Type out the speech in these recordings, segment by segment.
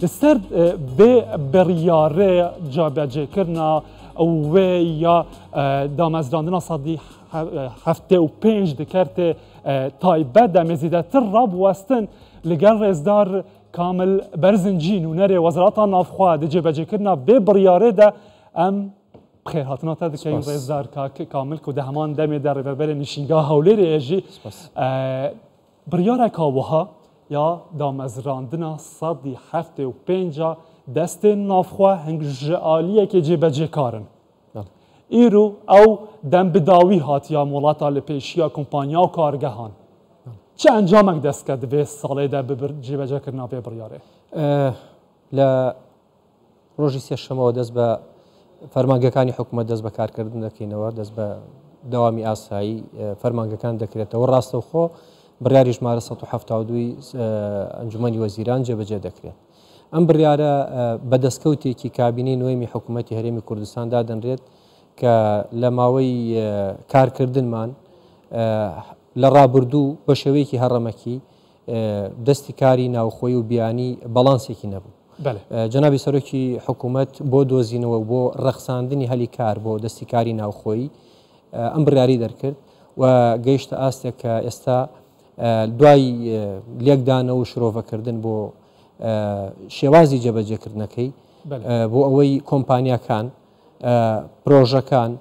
لسر بریاره جابجه کرنا و یا دامزراندنا صدی هفته و پنج دکرت تایبه دمزیده تر راب وستن لگر رزدار کامل برزنجین و نره وزارت نافخوا جابجه کرنا بریاره ده ام بخیر هاتنا تا دکه رزدار کامل که ده همان دمی در بر نشینگاه هولی ریجی بریاره کاوها یا دامزراندنا صدی هفته و پنجا دست نافخوا هنگ جعالیه که جبجه کارن ایرو او دم بداوی هات یا مولاتا لپیشیا کمپانیا و کارگهان چه انجامک دست کرد به ساله ده جبجه کرنا به بریاره؟ لروژی سێشەمەوە دەست بە فەرمانگەکانی حکوومەت دەست بە کارکردن دەکەینەوە دەست بە دەوامی ئاسایی فەرمانگەکان دەکرێتەوە ڕاستەوخۆ بڕیاری ژمارە 172 ئەنجومەنی وەزیران جێبەجێ دەکرێت. ئەم بڕیارە بەدەستکەوتێکی کابینەی نوێمی حکوومەتی هەرێمی کوردستاندا دەنرێت کە لە ماوەی کارکردنمان لە ڕابردوو بە شێوەیەکی هەڕەمەکی دەستی کاری ناوخۆی و بیانی بەڵانسێکی نەبوو. جەنابی سەرۆکی حکوومەت بۆ دۆزینەوە بۆ ڕەخساندنی هەلی کار بۆ دەستی کاری ناوخۆی ئەم بڕیاری دەرکرد و گەیشتە ئاستێک کە ئێستا دوای لێکدانەوە و شرۆڤەکردن بۆ شێوازی جێبەجێکردنەکەی بۆ ئەوەی کۆمپانیاکان پرۆژەکان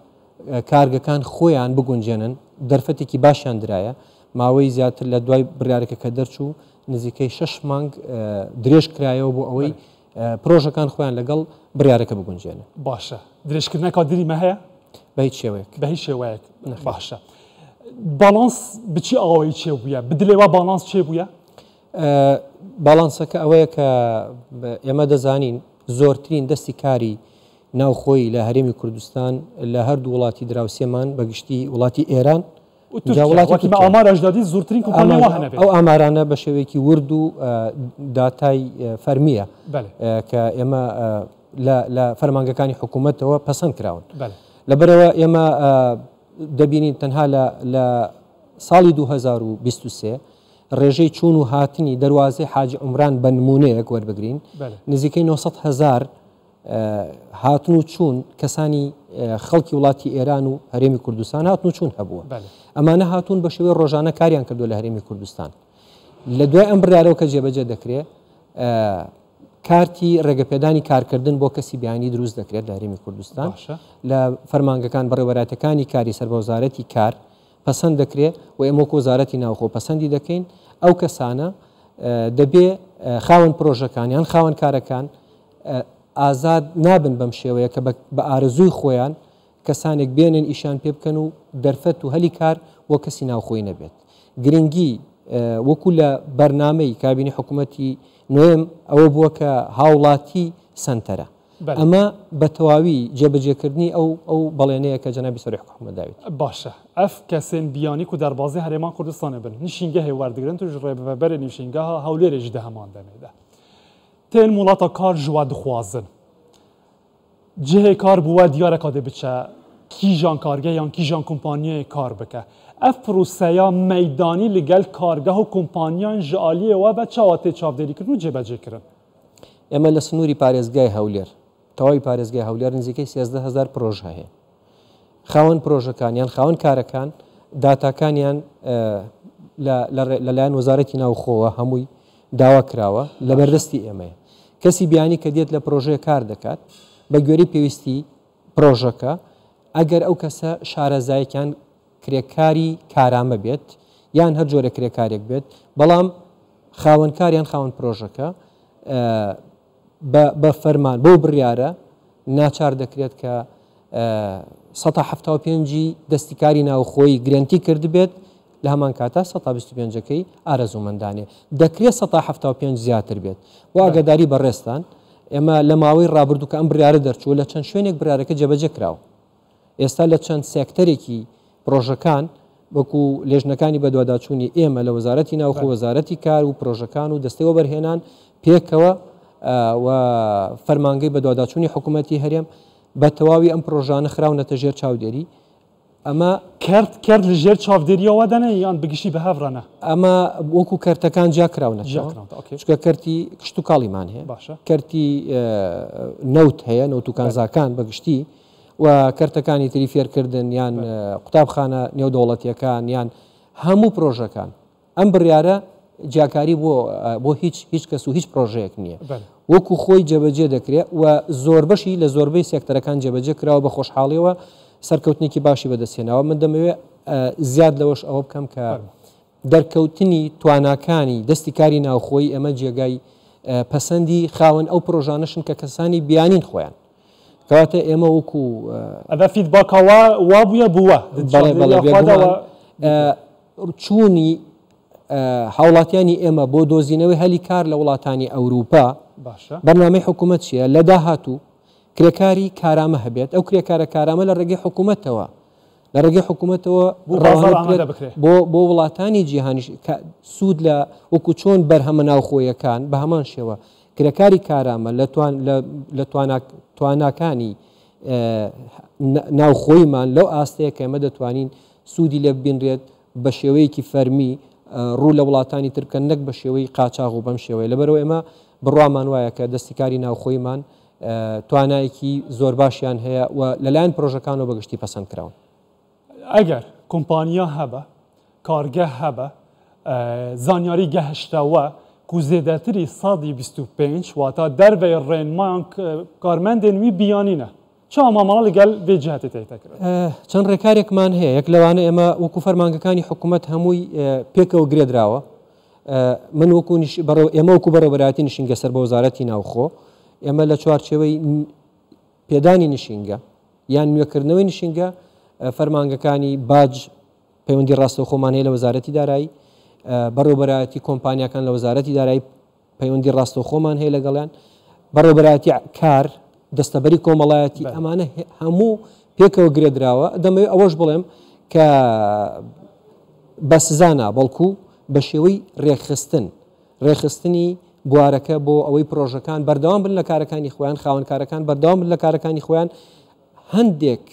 کارگەکان خۆیان بگونجێنن دەرفەتێکی باشیان درایە ماوەی زیاتر لە دوای بڕیارەکە کە دەرچوو نزیکەی 6 مانگ درێژ کرایەوە بۆ ئەوەی پرۆژەکان خۆیان لەگەڵ بڕیارەکە بگونجێنن. باشە درێژکردنەکە دیریمە هەیە بە هیچ شێوەیەک بە هیچ شێوەیەک باشە. باڵانس بچی ئەوەی چێ بووە بدلێەوە باڵانس چێ بووە؟ باڵانسەکە ئەوەیە کە ئێمە دەزانین زۆرترین دەستی کاری ناوخۆی لە هەرێمی کوردستان لە هەردوو وڵاتی دراوسێمان بەگشتی وڵاتی ئێران ئامارەشدادی زۆرترین کۆمپانیا هەنەبێت. ئەو ئامارانە بە شێوەیەکی ورد و داتای فەرمیە کە ئێمە لە فەرمانگەکانی حکوومەتەوە پەسەند کراون. لەبەرەوە ئێمە دەبینین تەنها لە ساڵی 2023 ڕێژەی چوون و هاتنی دەواازەی حاجی عمران بە نمونەیەک وەربگرین نزیکەی 900,000 هاتن و چوون کەسانی خەڵکی وڵاتی ئێران و هەرێمی کوردستان هاتن و چوون هەبووە. ئەمانە هاتوون بە شێوەی ڕۆژانە کاریان کردو لە هەرێمی کوردستان. لە دوای ئەم بڕیارەوە کە جێبەجێ دەکرێت کارتی ڕێگەپێدانی کارکردن بۆ کەسی بیانی دروست دەکرێت لە هەرێمی کوردستان لە فەرمانگەکان بەڕێوەبەراتەکانی کاری سەر بە وەزارەتی کار پەسەند دەکرێت و ئێمە وەزارەتی ناوخۆ پەسەندی دەکەین ئەو کەسانە دەبێ خاوەن پرۆژەکانیان خاوەن کارەکان ئازاد نابن بەم شێوەیە کە بە ئارزووی خۆیان کەسانێک بێنن ئیشان پێ بکەن و دەرفەت و هەلی کار وە کەسی ناوخۆی نەبێت. گرنگی وەکو لە بەرنامەی کابینی حکوومەتی نوێم ئەوە بووە کە هاوڵاتی سنتەرە ئەمە بە تەواوی جێبەجێکردنی ئەو بەڵێنەیە کە جەنابی سەرۆکی حکوومەت داوێت. باشە ئەف کەسێن بیانی و دەربازی هەرێمان کوردستانە بن نیشینگە هێواردەگرن توش ڕێبەبەرە نیشینگەها هەولێرێژ دە هەمان دەمێدا تێن وڵاتە کار ژوا دخوازن جهێ کار بووە دیارەکە دێ بچە کیژان کارگە یان کیژان کۆمپانیای کار بکە ئەف پرۆسەیە مەیدانی لەگەل کارگەه و کۆمپانیان ji aliyê we ve çawa tê çavdêrîkirin û cêbecêkirin. ئێمە لە سنووری پارێزگای هەولێر تەواوی پارێزگای هەولێر نزیکەی 13,000 پرۆژە هەیە. خاوەن پرۆژەکانیان خاوەن کارەکان داتاکانیان لەلایەن وەزارەتی ناوخۆوە هەمووی داوا کراوە لە بەردەستی ئێمەیە. کەسی بیانی کە دێت لە پرۆژەیە کار دەکات بە گوێرەی پێویستی پرۆژەکە ئەگەر ئەو کەسە شارەزایەکیان کرێکاری کارامە بێت یان هەر جۆرە کرێکارێک بێت بەڵام خاوەنکاریان خاوەن پرۆژەکە بە فەرمان بۆ بڕیارە ناچار دەکرێت کە 175 دەستیکاری ناوخۆی گرنتی کرد بێت لە هەمان کاتا 125ەکەی ئارەزومەندانێ دەکرێت 175 زیاتر بێت و ئاگاداری بەڕێستان ئێمە لە ماوەی ڕابردوو کە ئەم بڕیارە دەرچوو لە چەند شوێنێک بڕیارەکە جێبەجێ کراوە. ئێستا لە چەند سێکتەرێکی پرۆژەکان وەکو لێژنەکانی بەدواداچوونی ئێمە لە وەزارەتی ناوخۆ وەزارەتی کار و پرۆژەکان و دەستەوە بەرهێنان پێکەوە و فەرمانگەی بەدواداچوونی حکوومەتی هەرێم بە تەواوی ئەم پرۆژانە خراونەتە ژێر چاودێری ئەمە کرد لە ژێر چاودێریەوە دەنێ یان بگشتی بە هەڤڕانە ئەمە وەکو کەرتەکان جاکراونە چکە کەرتی کشت و کاڵیمان هەیە کەرتی نەوت هەیە نەوتوکانزاکان بەگشتی و کەرتەکانی تری فێرکردن یان قوتابخانە نێودەوڵەتیەکان یان هەموو پرۆژەکان ئەم بڕیارە جیاکاری بۆ هیچ کەس و هیچ پرۆژەیەک نییە وەکو خۆی جێبەجێ دەکرێت و زۆر بەشی لە زۆربەی سێکتەرەکان جێبەجێ کراوە بە خۆشحاڵیەوە سەرکەوتنێکی باشی بەدەستێنەوە من دەمەوێت زیاد لەوەش ئەوە بکەم کە دەرکەوتنی تواناکانی دەستی کاری ناوخۆی ئەمە جێگای پەسەندی خاوەن ئەو پرۆژانەشن کە کەسانی بیانین خۆیان کەواتە ئێمە وەکو ئەبە فیدباکەوە وا بووە بووە چوونی هاوڵاتیانی ئێمە بۆ دۆزینەوەی هەلی کار لە وڵاتانی ئەوروپا بەرنامەی حکوومەت چیە لە داهاتوو کرێکاری کارامە هەبێت ئەو کرێکارە کارامە لە ڕێگەی حکوومەتەوە لە ڕێگەی حکوومەتەوە بۆ وڵاتانی جیهانی سوود لە وەکو چۆن بەرهەمە ناوخۆیەکان بە هەمان شێوە کرێکاری کارامە لە تواناکانی ناوخۆیمان لەو ئاستەیە کە ئێمە دەتوانین سوودی لێ ببینرێت بە شێوەیەکی فەرمی ڕوو لە وڵاتانی ترکە نەک بە شێوەی قاچاغ و بەم شێوەیە لەبەرەوە ئێمە بڕوامان وایە کە دەستیکاری ناوخۆیمان توانایەکی زۆر باشیان هەیە و لەلایەن پرۆژەکانەوە بەگشتی پەسەند کراون ئەگەر کۆمپانیا هەبە کارگە هەبە زانیاری گەهشتەوە کو زێدەتری سادی 25 واتە دەربەی ڕێنمان کارمەندێن وی بیانینە چا مامەڵە لەگەل بێ جهەتێ تێتەکرێت چەند ڕێکارێکمان هەیە یەک لەوانە ئێمە وەکو فەرمانگەکانی حکوومەت هەمووی پێکەوە گرێدراوە من وەکو ئێمە وەکو بەڕێوەبەراتی نشینگە سەر بە وەزارەتی ناوخۆ ئێمە لە چوارچێوەی پێدانی نشینگە یان نوێکردنەوەی نشینگە فەرمانگەکانی باج پەیوەندی ڕاستەوخۆمان هەیە لە وەزارەتی دارایی بەڕێوەبەراتی کۆمپانیەکان لە وەزارەتی دارایی پەیوەندی ڕاستەوخۆمان هەیە لەگەڵیان بەڕێوەبەراتی کار دەستەبەری کۆمەڵایەتی ئەمانە هەموو پێکەوە گرێدراوە دەمەوێت ئەوەش بڵێم کە بە سزانە بەڵکو بە شێوەی ڕێخستنی بوارەکە بۆ ئەوەی پرۆژەکان بەردەوام بن لە کارەکانی خۆیان خاوەنکارەکان بەردەوام بن لە کارەکانی خۆیان هەندێک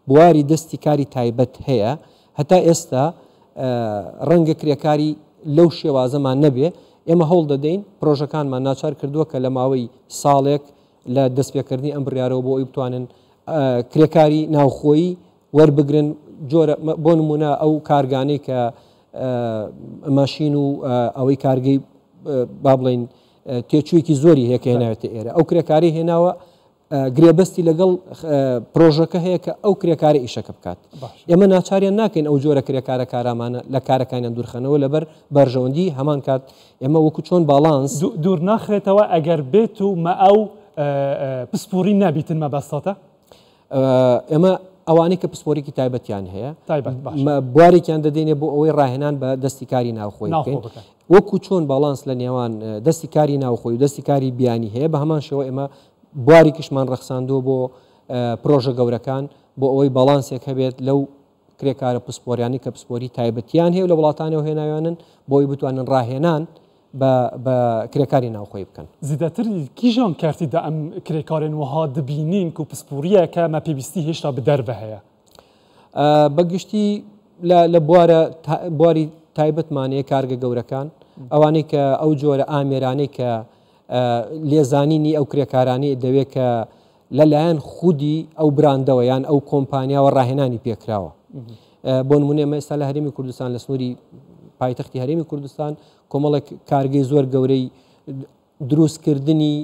بواری دەستی کاری تایبەت هەیە هەتا ئێستا ڕەنگە کرێکاری لەو شێوازەمان نەبێ ئێمە هەوڵ دەدەین پرۆژەکانمان ناچار کردووە کە لە ماوەی ساڵێک لە دەستپێکردنی ئەم بڕیارەوە بۆ ئەوی بتوانن کرێکاری ناوخۆیی وەربگرن جۆرە بۆ نمونە ئەو کارگانەی کە ماشین و ئەوەی کارگەی با بڵین تێچوویەکی زۆری هەیە کە هێناوێتە ئێرە ئەو کرێکاری هێناوە گرێبەستی لەگەڵ پرۆژەکە هەیە کە ئەو کرێکاری ئیشەکە بکات ئێمە ناچاریان ناکەین ئەو جۆرە کرێکارە کارامانە لە کارەکانیان دوورخەنەوە لەبەر بەرژەوەندی هەمان کات ئێمە وەکو چۆن باڵانس دوور ناخرێتەوە ئەگەر بێت و مە ئەو پسپوری نابیتن مەبەستاتە ئێمە ئەوانەی کە پسپۆرێکی تایبەتیان هەیە بوارێکیان دەدەینێ بۆ ئەوەی ڕاهێنان بە دەستی کاری ناوخۆی بکەین وەکو چۆن باڵانس لە نێوان دەستی کاری ناوخۆی و دەستی کاری بیانی هەیە بە هەمان شێوە ئێمە بوارێکیشمان ڕەخساندووە بۆ پرۆژە گەورەکان بۆ ئەوەی باڵانسێک هەبێت لەو کرێکارە پسپۆریانی کە پسپۆری تایبەتیان هەیە لە وڵاتانەوە هێناویانن بۆی بتوانن ڕاهێنان بە کرێکاری ناوخۆی بکەن زیاتر کیژان کارتیدا ئەم کرێکارێن وها دبینین و پسپوریە کە مە پێویستی هێشتا بدەربە هەیە بەگشتی لە بواری تایبەتمانەیە کارگە گەورەکان ئەوانەی کە ئەو جۆرە ئامێرانەی کە لێزانینی ئەو کرێکارانی دەوێت کە لەلایەن خودی ئەو براندەوە یان ئەو کۆمپانیاوە ڕاهێنانی پێکراوە بۆ نمونێ ئێمە ئێستا لە هەرێمی کوردستان لە سنووری پایتەختی هەرێمی کوردستان کۆمەڵێک کارگەی زۆر گەورەی دروستکردنی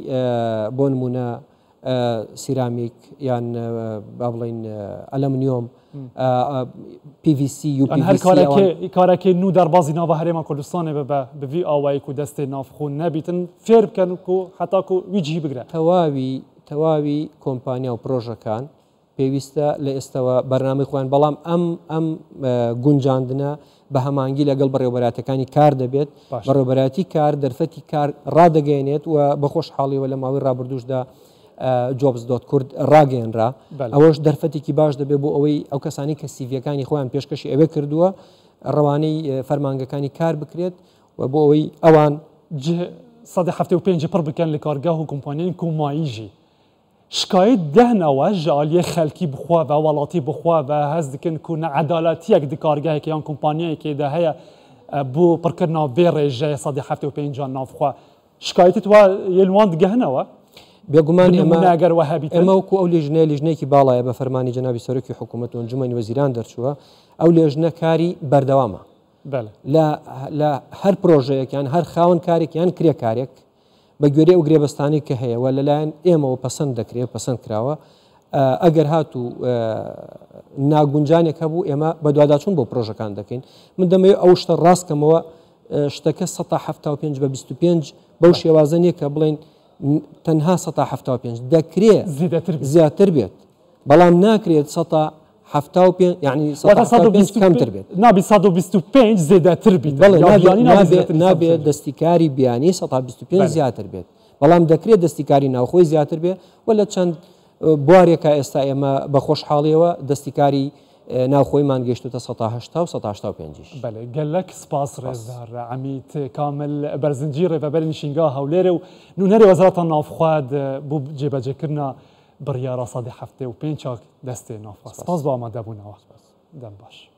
بۆ نمونە سیرامیک یان با بڵین ئەلەمنیۆم PVC کارێکی نو دەربازی ناوە هەرێما کوردستانێ بڤی ئاوایەک و دەستێ نافخۆن نەبیتن فێر بکەن و حتاک و ویجی بگرە تەواوی کۆمپانیا و پرۆژەکان پێویستە لە ئێستەوە بەرنامەی خۆیان بەڵام ئەم گونجاندنە بە هەمانگی لەگەڵ بەڕێوەبەراتەکانی کار دەبێت بەڕێوەبەراتی کار دەرفەتی کار ڕادەگەێنێت و بەخۆش حاڵیەوە لە ماوەی ڕابردوشدا jobs.kurd ڕاگەێنرا ئەوەش دەرفەتێکی باش دەبێت بۆ ئەوەی ئەو کەسانی کە سیڤەکانی خۆیان پێشکەشی ئەوێ کردووە ڕەوانەی فەرمانگەکانی کار بکرێت و بۆ ئەوەی ئەوان 175 پڕ بکەن لە کارگاه و کۆمپانیای کوماییژی شکایت دهنەوە ژە ئالیە خەلکی بخوا بە وڵاتی بخوا بە هەز دکن کو عەدالەتیەک دی کارگەهێکی یان کۆمپانیایەکێدا هەیە بۆ پڕکردنەوە بێ ڕێژەیە 175 ناوخوا شکایتت وا یلوان دگەهنەوە بێگومان ئەگەر وهابیت ئەمە وەکو ئەو لیژنەیەکی باڵایە بە فەرمانی جەنابی سەرۆکی حکوومەت و ئەنجومەنی وەزیران دەرچووە ئەو لێژنە کاری بەردەوامە لە هەر پرۆژەیەکیان هەر خاوەن کارێکیان کرێ کارێک بە گوێرەی ئەو گرێبەستانی کە هەیە و لەلایەن ئێمەوە پەسەند دەکرێت پەسەند کراوە ئەگەر هاتوو ناگونجانێک هەبوو ئێمە بە دوواداچوون بۆ پرۆژەکان دەکەین من دەمەوێت ئەو شتە ڕاستکەمەوە شتەکە 175 بە 25 بەو شێوازە نیە کە بڵێن تەنها 175 دەکرێت زیاتر بێت بەڵام ناکرێت 175 یعنی 125 کەمتر بێت نابی 125 زێدەتر بیت نابێت دەستیکاری بیانی 125 زیاتر بێت بەڵام دەکرێت دەستیکاری ناوخۆی زیاتر بێت و لە چەند بوارێکە ئێستا ئێمە بە خۆشحاڵیەوە دەستیکاری ناوخۆیمان گەشتوتە 180 و 175 بەێ گەلک سپاس ڕێزدار عەمیت کامل بەرزنجی ڕێبەبەری نشینگا هەولێرە و نونەری وەزارەتە ناوخواد بۆ جێبەجێکردنە بڕیارە 175 دەستێ ناوخوا سپاس بۆ ئامادەبوونەوە دەم باش.